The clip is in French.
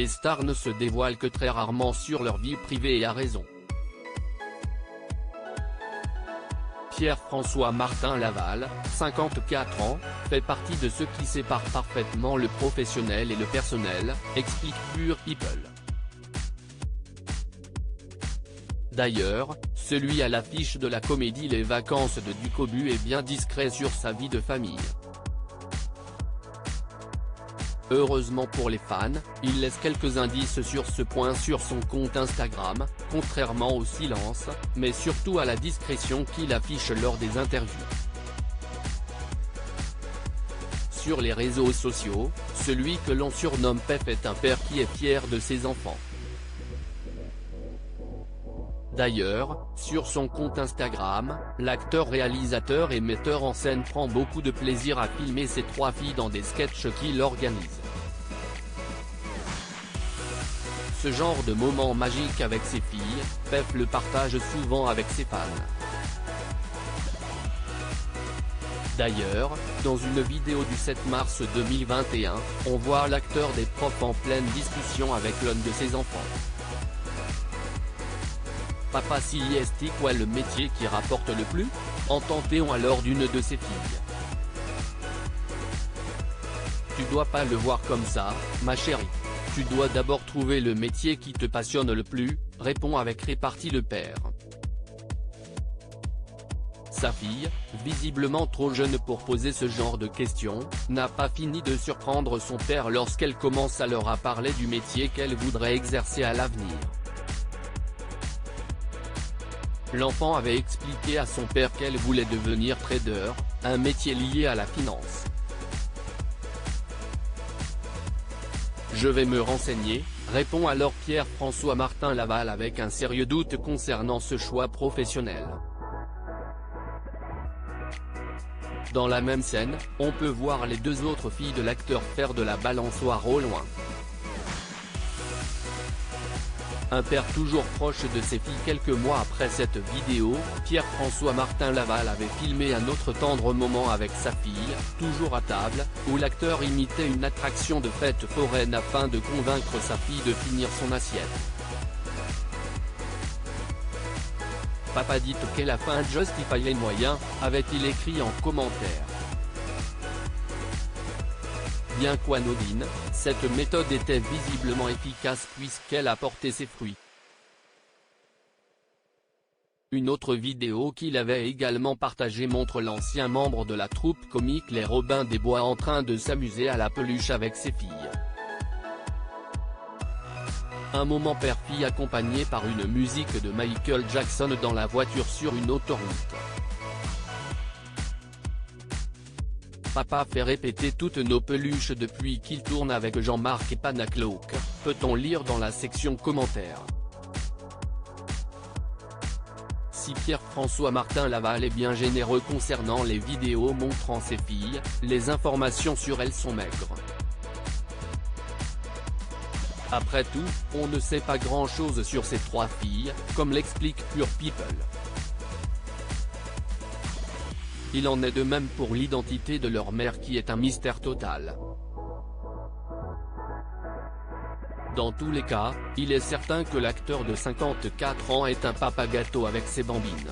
les stars ne se dévoilent que très rarement sur leur vie privée et à raison. Pierre-François Martin Laval, 54 ans, fait partie de ceux qui séparent parfaitement le professionnel et le personnel, explique Pure People. D'ailleurs, celui à l'affiche de la comédie Les Vacances de Ducobu est bien discret sur sa vie de famille. Heureusement pour les fans, il laisse quelques indices sur ce point sur son compte Instagram, contrairement au silence, mais surtout à la discrétion qu'il affiche lors des interviews. Sur les réseaux sociaux, celui que l'on surnomme Pef est un père qui est fier de ses enfants. D'ailleurs, sur son compte Instagram, l'acteur, réalisateur et metteur en scène prend beaucoup de plaisir à filmer ses 3 filles dans des sketchs qu'il organise. Ce genre de moment magique avec ses filles, Pef le partage souvent avec ses fans. D'ailleurs, dans une vidéo du 7 mars 2021, on voit l'acteur des profs en pleine discussion avec l'un de ses enfants. Papa, si est quoi le métier qui rapporte le plus ? Entend-on alors d'une de ses filles. Tu dois pas le voir comme ça, ma chérie. Tu dois d'abord trouver le métier qui te passionne le plus, répond avec répartie le père. Sa fille, visiblement trop jeune pour poser ce genre de questions, n'a pas fini de surprendre son père lorsqu'elle commence alors à parler du métier qu'elle voudrait exercer à l'avenir. L'enfant avait expliqué à son père qu'elle voulait devenir trader, un métier lié à la finance. Je vais me renseigner, répond alors Pierre-François Martin Laval avec un sérieux doute concernant ce choix professionnel. Dans la même scène, on peut voir les 2 autres filles de l'acteur faire de la balançoire au loin. Un père toujours proche de ses filles. Quelques mois après cette vidéo, Pierre-François Martin Laval avait filmé un autre tendre moment avec sa fille, toujours à table, où l'acteur imitait une attraction de fête foraine afin de convaincre sa fille de finir son assiette. Papa dit que la fin justifie les moyens, avait-il écrit en commentaire. Bien qu'anodine, cette méthode était visiblement efficace puisqu'elle a porté ses fruits. Une autre vidéo qu'il avait également partagée montre l'ancien membre de la troupe comique Les Robins des Bois en train de s'amuser à la peluche avec ses filles. Un moment père-fille accompagné par une musique de Michael Jackson dans la voiture sur une autoroute. Papa fait répéter toutes nos peluches depuis qu'il tourne avec Jean-Marc et Panacloak, peut-on lire dans la section commentaires. Si Pierre-François Martin Laval est bien généreux concernant les vidéos montrant ses filles, les informations sur elles sont maigres. Après tout, on ne sait pas grand-chose sur ces 3 filles, comme l'explique Pure People. Il en est de même pour l'identité de leur mère qui est un mystère total. Dans tous les cas, il est certain que l'acteur de 54 ans est un papa gâteau avec ses bambines.